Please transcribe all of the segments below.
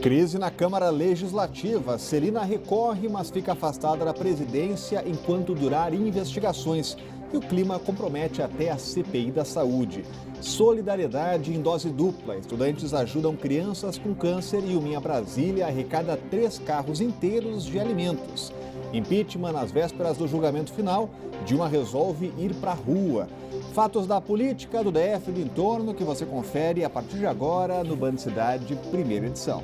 Crise na Câmara Legislativa. Celina recorre, mas fica afastada da presidência enquanto durar investigações. E o clima compromete até a CPI da Saúde. Solidariedade em dose dupla. Estudantes ajudam crianças com câncer e o Minha Brasília arrecada 3 carros inteiros de alimentos. Impeachment nas vésperas do julgamento final. Dilma resolve ir para a rua. Fatos da política, do DF e do entorno que você confere a partir de agora no Band Cidade, primeira edição.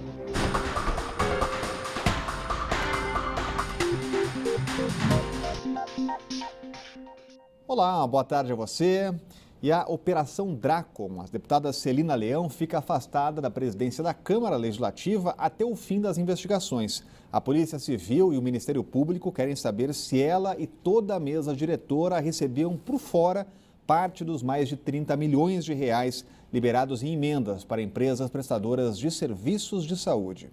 Olá, boa tarde a você. E a Operação Dracon, a deputada Celina Leão fica afastada da presidência da Câmara Legislativa até o fim das investigações. A Polícia Civil e o Ministério Público querem saber se ela e toda a mesa diretora recebiam por fora parte dos mais de 30 milhões de reais liberados em emendas para empresas prestadoras de serviços de saúde.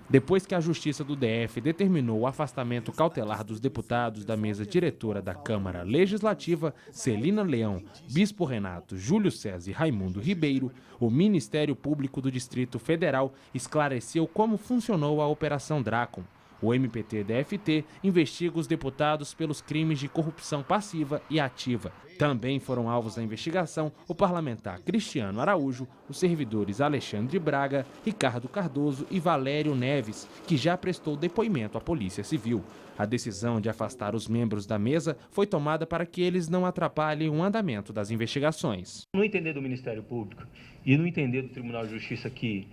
Depois que a Justiça do DF determinou o afastamento cautelar dos deputados da mesa diretora da Câmara Legislativa, Celina Leão, Bispo Renato, Júlio César e Raimundo Ribeiro, o Ministério Público do Distrito Federal esclareceu como funcionou a Operação Dracon. O MPT-DFT investiga os deputados pelos crimes de corrupção passiva e ativa. Também foram alvos da investigação o parlamentar Cristiano Araújo, os servidores Alexandre Braga, Ricardo Cardoso e Valério Neves, que já prestou depoimento à Polícia Civil. A decisão de afastar os membros da mesa foi tomada para que eles não atrapalhem o andamento das investigações. No entender do Ministério Público e no entender do Tribunal de Justiça que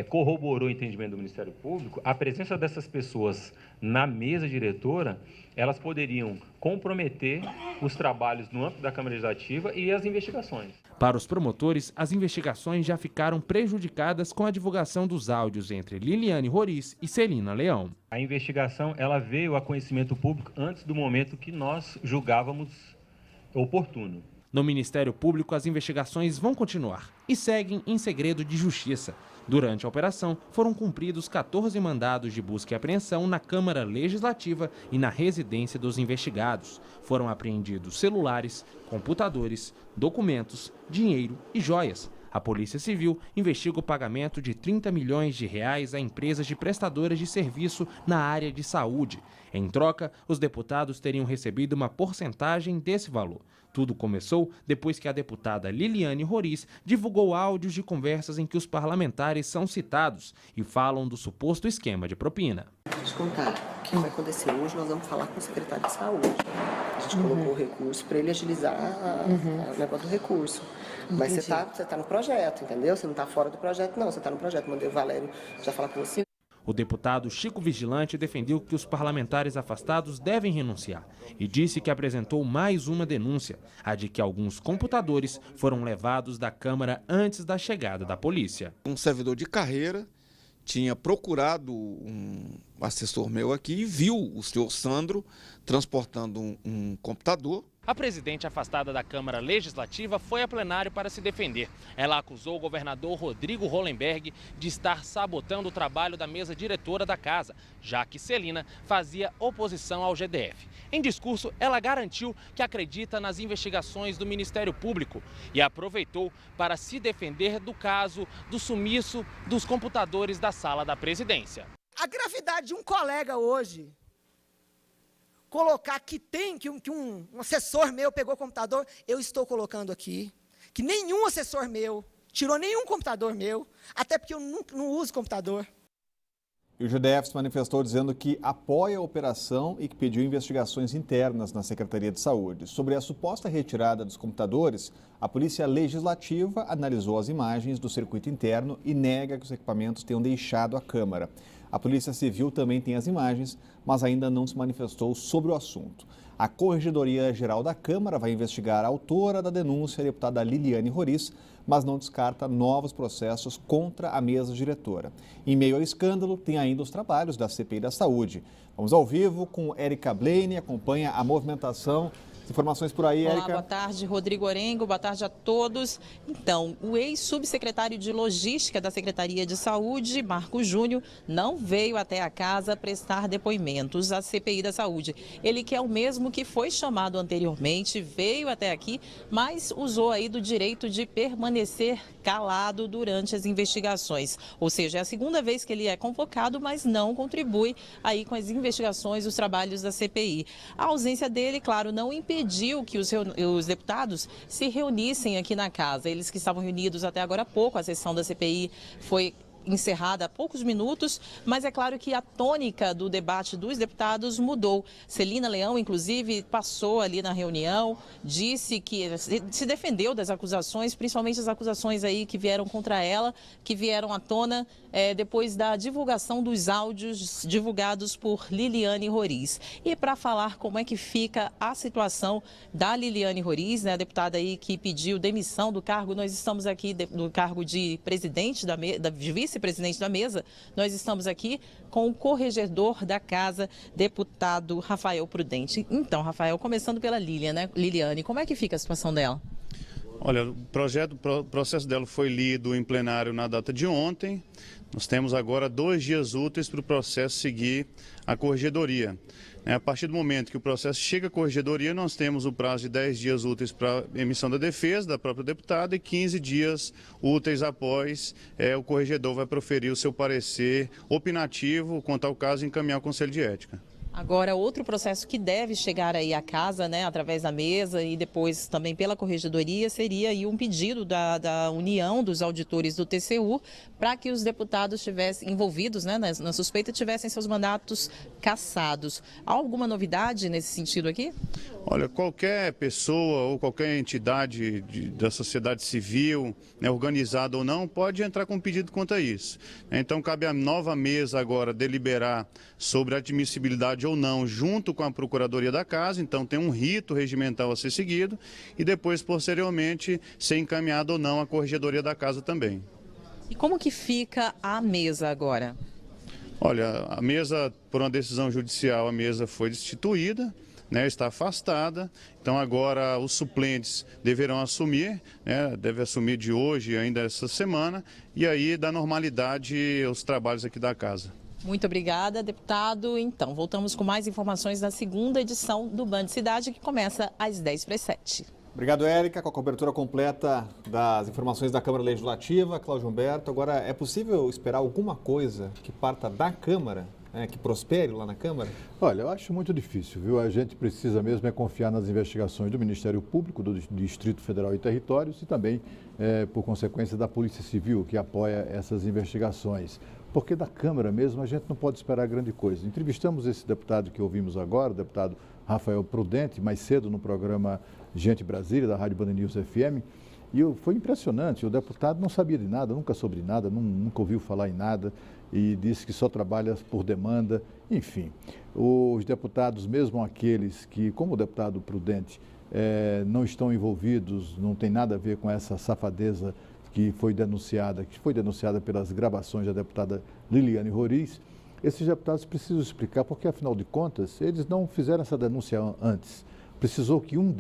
corroborou o entendimento do Ministério Público, a presença dessas pessoas na mesa diretora, elas poderiam comprometer os trabalhos no âmbito da Câmara Legislativa e as investigações. Para os promotores, as investigações já ficaram prejudicadas com a divulgação dos áudios entre Liliane Roriz e Celina Leão. A investigação ela veio a conhecimento público antes do momento que nós julgávamos oportuno. No Ministério Público, as investigações vão continuar e seguem em segredo de justiça. Durante a operação, foram cumpridos 14 mandados de busca e apreensão na Câmara Legislativa e na residência dos investigados. Foram apreendidos celulares, computadores, documentos, dinheiro e joias. A Polícia Civil investiga o pagamento de 30 milhões de reais a empresas de prestadoras de serviço na área de saúde. Em troca, os deputados teriam recebido uma porcentagem desse valor. Tudo começou depois que a deputada Liliane Roriz divulgou áudios de conversas em que os parlamentares são citados e falam do suposto esquema de propina. Deixa eu contar o que vai acontecer hoje. Nós vamos falar com o secretário de saúde. A gente colocou o recurso para ele agilizar o negócio do recurso. Mas você tá no projeto, entendeu? Você não está fora do projeto, não. Você está no projeto. Mandei o Valério já falar com você. O deputado Chico Vigilante defendeu que os parlamentares afastados devem renunciar e disse que apresentou mais uma denúncia, a de que alguns computadores foram levados da Câmara antes da chegada da polícia. Um servidor de carreira tinha procurado um assessor meu aqui e viu o senhor Sandro transportando um computador. A presidente afastada da Câmara Legislativa foi a plenário para se defender. Ela acusou o governador Rodrigo Hollenberg de estar sabotando o trabalho da mesa diretora da casa, já que Celina fazia oposição ao GDF. Em discurso, ela garantiu que acredita nas investigações do Ministério Público e aproveitou para se defender do caso do sumiço dos computadores da sala da presidência. A gravidade de um colega hoje colocar que um assessor meu pegou o computador, eu estou colocando aqui que nenhum assessor meu tirou nenhum computador meu, até porque eu não uso computador. E o GDF se manifestou dizendo que apoia a operação e que pediu investigações internas na Secretaria de Saúde. Sobre a suposta retirada dos computadores, a Polícia Legislativa analisou as imagens do circuito interno e nega que os equipamentos tenham deixado a Câmara. A Polícia Civil também tem as imagens, mas ainda não se manifestou sobre o assunto. A Corregedoria Geral da Câmara vai investigar a autora da denúncia, a deputada Liliane Roriz, mas não descarta novos processos contra a mesa diretora. Em meio ao escândalo, tem ainda os trabalhos da CPI da Saúde. Vamos ao vivo com Érica Blaine, acompanha a movimentação Informações por aí, Olá, Érica. boa tarde, Rodrigo Orengo, boa tarde a todos. Então, o ex-subsecretário de Logística da Secretaria de Saúde, Marco Júnior, não veio até a casa prestar depoimentos à CPI da Saúde. Ele, que é o mesmo que foi chamado anteriormente, veio até aqui, mas usou aí do direito de permanecer calado durante as investigações. Ou seja, é a segunda vez que ele é convocado, mas não contribui aí com as investigações, os trabalhos da CPI. A ausência dele, claro, não impediu que os deputados se reunissem aqui na casa. Eles que estavam reunidos até agora há pouco, a sessão da CPI foi encerrada há poucos minutos, mas é claro que a tônica do debate dos deputados mudou. Celina Leão, inclusive, passou ali na reunião, disse que se defendeu das acusações, principalmente as acusações aí que vieram contra ela, que vieram à tona depois da divulgação dos áudios divulgados por Liliane Roriz. E para falar como é que fica a situação da Liliane Roriz, né, a deputada aí que pediu demissão do cargo, nós estamos aqui do cargo de presidente de vice-presidente da mesa, nós estamos aqui com o corregedor da casa, deputado Rafael Prudente. Então, Rafael, começando pela Liliane, como é que fica a situação dela? Olha, o processo dela foi lido em plenário na data de ontem. Nós temos agora 2 dias úteis para o processo seguir a corregedoria. A partir do momento que o processo chega à corregedoria, nós temos o prazo de 10 dias úteis para emissão da defesa da própria deputada e 15 dias úteis após o corregedor vai proferir o seu parecer opinativo quanto ao caso e encaminhar ao Conselho de Ética. Agora, outro processo que deve chegar aí à casa, né, através da mesa e depois também pela corregedoria, seria aí um pedido da União dos Auditores do TCU para que os deputados estivessem envolvidos, né, na suspeita, tivessem seus mandatos cassados. Há alguma novidade nesse sentido aqui? Olha, qualquer pessoa ou qualquer entidade da sociedade civil, né, organizada ou não, pode entrar com pedido quanto a isso. Então, cabe à nova mesa agora deliberar sobre a admissibilidade ou não, junto com a Procuradoria da Casa. Então, tem um rito regimental a ser seguido e depois, posteriormente, ser encaminhado ou não à Corregedoria da Casa também. E como que fica a mesa agora? Olha, a mesa, por uma decisão judicial, a mesa foi destituída, né, está afastada. Então agora os suplentes deverão assumir, né, deve assumir de hoje ainda essa semana, e aí dá normalidade aos trabalhos aqui da casa. Muito obrigada, deputado. Então, voltamos com mais informações na segunda edição do Band Cidade, que começa às 10h07. Obrigado, Érica, com a cobertura completa das informações da Câmara Legislativa. Cláudio Humberto, agora é possível esperar alguma coisa que parta da Câmara, né, que prospere lá na Câmara? Olha, eu acho muito difícil, viu? A gente precisa mesmo confiar nas investigações do Ministério Público, do Distrito Federal e Territórios e também, por consequência, da Polícia Civil, que apoia essas investigações. Porque da Câmara mesmo a gente não pode esperar grande coisa. Entrevistamos esse deputado que ouvimos agora, o deputado Rafael Prudente, mais cedo no programa Gente Brasília, da Rádio Band News FM, e foi impressionante. O deputado não sabia de nada, nunca soube de nada, nunca ouviu falar em nada e disse que só trabalha por demanda. Enfim, os deputados, mesmo aqueles que, como o deputado Prudente, não estão envolvidos, não tem nada a ver com essa safadeza que foi denunciada pelas gravações da deputada Liliane Roriz, esses deputados precisam explicar, porque afinal de contas, eles não fizeram essa denúncia antes. Precisou que um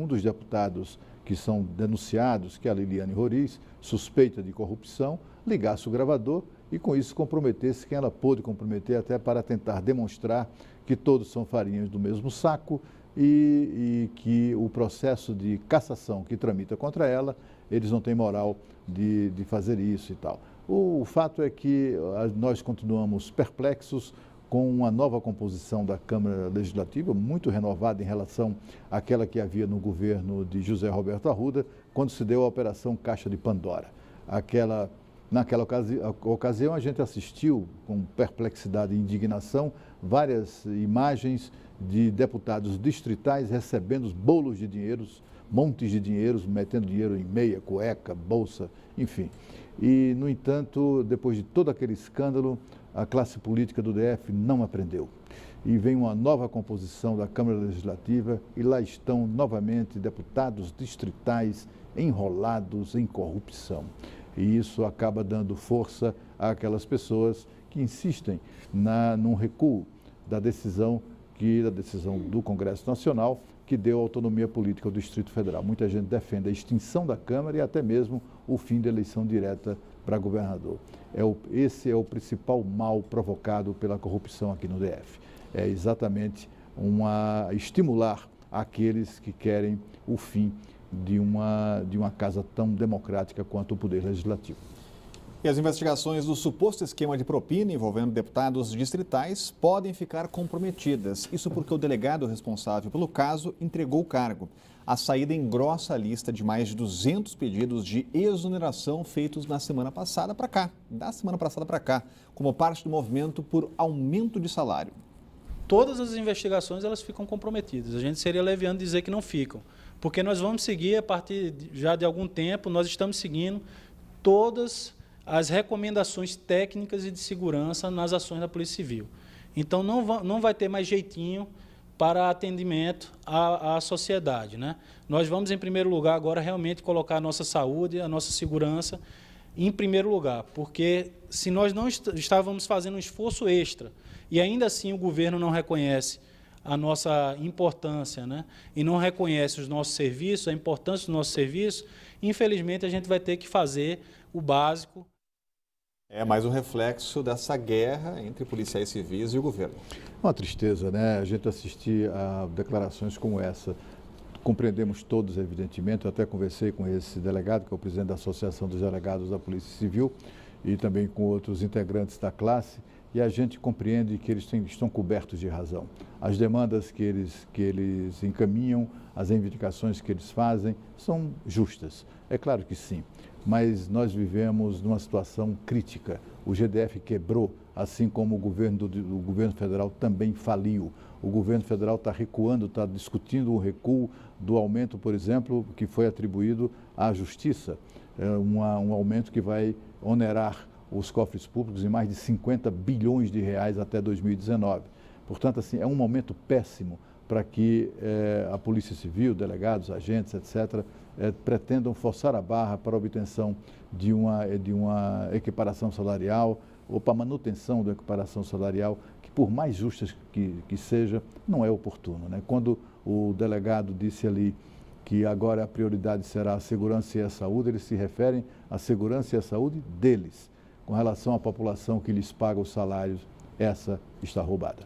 dos deputados que são denunciados, que é a Liliane Roriz, suspeita de corrupção, ligasse o gravador e com isso comprometesse quem ela pôde comprometer, até para tentar demonstrar que todos são farinhas do mesmo saco e que o processo de cassação que tramita contra ela, eles não têm moral de fazer isso e tal. O fato é que nós continuamos perplexos com uma nova composição da Câmara Legislativa, muito renovada em relação àquela que havia no governo de José Roberto Arruda, quando se deu a Operação Caixa de Pandora. Naquela ocasião, a gente assistiu com perplexidade e indignação várias imagens de deputados distritais recebendo bolos de dinheiros, montes de dinheiros, metendo dinheiro em meia, cueca, bolsa, enfim. E, no entanto, depois de todo aquele escândalo, a classe política do DF não aprendeu. E vem uma nova composição da Câmara Legislativa e lá estão novamente deputados distritais enrolados em corrupção. E isso acaba dando força àquelas pessoas que insistem num recuo da decisão do Congresso Nacional que deu autonomia política ao Distrito Federal. Muita gente defende a extinção da Câmara e até mesmo o fim da eleição direta para governador. Esse é o principal mal provocado pela corrupção aqui no DF. É exatamente estimular aqueles que querem o fim de uma casa tão democrática quanto o Poder Legislativo. E as investigações do suposto esquema de propina envolvendo deputados distritais podem ficar comprometidas. Isso porque o delegado responsável pelo caso entregou o cargo. A saída engrossa a lista de mais de 200 pedidos de exoneração feitos da semana passada para cá, como parte do movimento por aumento de salário. Todas as investigações elas ficam comprometidas. A gente seria leviano dizer que não ficam, porque nós vamos seguir a partir já de algum tempo, nós estamos seguindo todas as recomendações técnicas e de segurança nas ações da Polícia Civil. Então, não vai ter mais jeitinho para atendimento à sociedade, né? Nós vamos, em primeiro lugar, agora realmente colocar a nossa saúde, a nossa segurança em primeiro lugar, porque se nós não estávamos fazendo um esforço extra e ainda assim o governo não reconhece a nossa importância, né? E não reconhece os nossos serviços, a importância dos nossos serviços, infelizmente a gente vai ter que fazer o básico. É mais um reflexo dessa guerra entre policiais civis e o governo. Uma tristeza, né? A gente assistir a declarações como essa. Compreendemos todos, evidentemente. Eu até conversei com esse delegado, que é o presidente da Associação dos Delegados da Polícia Civil, e também com outros integrantes da classe, e a gente compreende que eles estão cobertos de razão. As demandas que eles encaminham, as reivindicações que eles fazem, são justas. É claro que sim, mas nós vivemos numa situação crítica. O GDF quebrou, assim como o governo federal também faliu. O governo federal está recuando, está discutindo o recuo do aumento, por exemplo, que foi atribuído à Justiça. É um aumento que vai onerar os cofres públicos em mais de 50 bilhões de reais até 2019. Portanto, assim, é um momento péssimo para que a Polícia Civil, delegados, agentes, etc., pretendam forçar a barra para a obtenção de uma equiparação salarial ou para a manutenção da equiparação salarial, que por mais justa que seja, não é oportuno, né? Quando o delegado disse ali que agora a prioridade será a segurança e a saúde, eles se referem à segurança e à saúde deles. Com relação à população que lhes paga os salários, essa está roubada.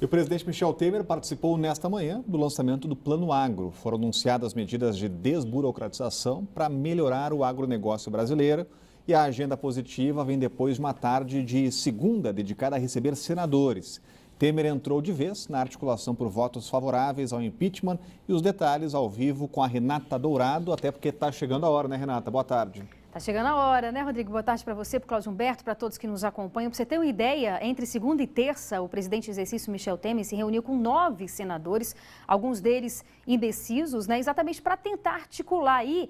E o presidente Michel Temer participou nesta manhã do lançamento do Plano Agro. Foram anunciadas medidas de desburocratização para melhorar o agronegócio brasileiro. E a agenda positiva vem depois de uma tarde de segunda dedicada a receber senadores. Temer entrou de vez na articulação por votos favoráveis ao impeachment e os detalhes ao vivo com a Renata Dourado, até porque está chegando a hora, né, Renata? Boa tarde. Está chegando a hora, né, Rodrigo? Boa tarde para você, para o Cláudio Humberto, para todos que nos acompanham. Para você ter uma ideia, entre segunda e terça, o presidente em exercício Michel Temer se reuniu com 9 senadores, alguns deles indecisos, né, exatamente para tentar articular aí.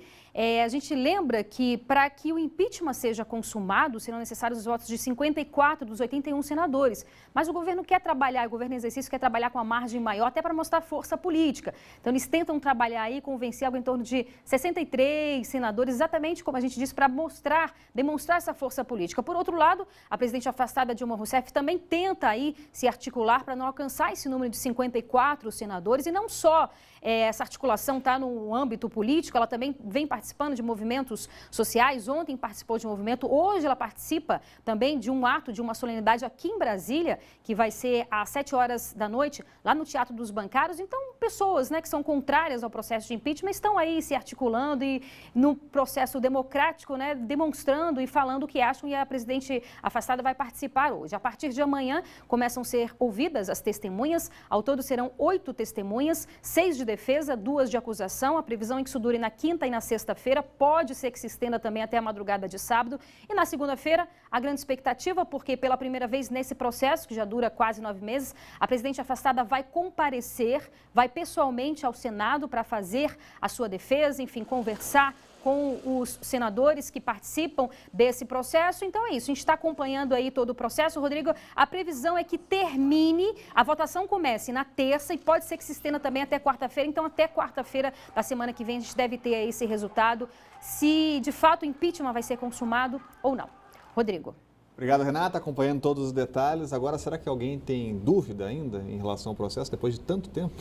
A gente lembra que para que o impeachment seja consumado, serão necessários os votos de 54 dos 81 senadores. Mas o governo quer trabalhar, o governo em exercício quer trabalhar com uma margem maior, até para mostrar força política. Então, eles tentam trabalhar aí, convencer algo em torno de 63 senadores, exatamente como a gente disse, para demonstrar essa força política. Por outro lado, a presidente afastada Dilma Rousseff também tenta aí se articular para não alcançar esse número de 54 senadores. E não só essa articulação está no âmbito político, ela também vem participando de movimentos sociais. Ontem participou de um movimento, hoje ela participa também de um ato, de uma solenidade aqui em Brasília, que vai ser às 7 horas da noite, lá no Teatro dos Bancários. Então, pessoas, né, que são contrárias ao processo de impeachment estão aí se articulando e no processo democrático, né, demonstrando e falando o que acham, e a presidente afastada vai participar hoje. A partir de amanhã começam a ser ouvidas as testemunhas. Ao todo serão 8 testemunhas, 6 de defesa, 2 de acusação. A previsão é que isso dure na quinta e na sexta-feira. Pode ser que se estenda também até a madrugada de sábado. E na segunda-feira, a grande expectativa, porque pela primeira vez nesse processo, que já dura quase 9 meses, a presidente afastada vai comparecer, vai pessoalmente ao Senado para fazer a sua defesa, enfim, conversar com os senadores que participam desse processo. Então é isso, a gente está acompanhando aí todo o processo. Rodrigo, a previsão é que termine, a votação comece na terça e pode ser que se estenda também até quarta-feira. Então até quarta-feira da semana que vem a gente deve ter esse resultado, se de fato o impeachment vai ser consumado ou não. Rodrigo. Obrigado, Renata, acompanhando todos os detalhes. Agora, será que alguém tem dúvida ainda em relação ao processo depois de tanto tempo?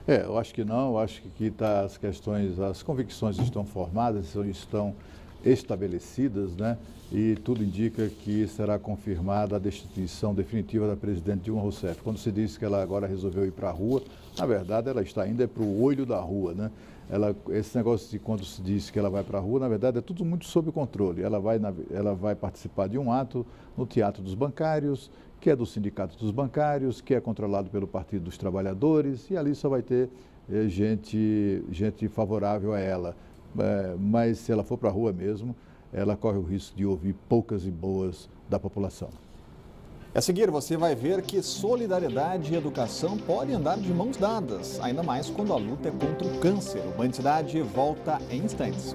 Eu acho que não. Eu acho que tá as questões, as convicções estão formadas, estão estabelecidas, né? E tudo indica que será confirmada a destituição definitiva da presidente Dilma Rousseff. Quando se diz que ela agora resolveu ir para a rua, na verdade ela está indo para o olho da rua, né? Esse negócio de quando se diz que ela vai para a rua, na verdade é tudo muito sob controle. Ela vai participar de um ato no Teatro dos Bancários, que é do Sindicato dos Bancários, que é controlado pelo Partido dos Trabalhadores, e ali só vai ter gente favorável a ela. Mas se ela for para a rua mesmo, ela corre o risco de ouvir poucas e boas da população. A seguir, você vai ver que solidariedade e educação podem andar de mãos dadas, ainda mais quando a luta é contra o câncer. O Band Cidade volta em instantes.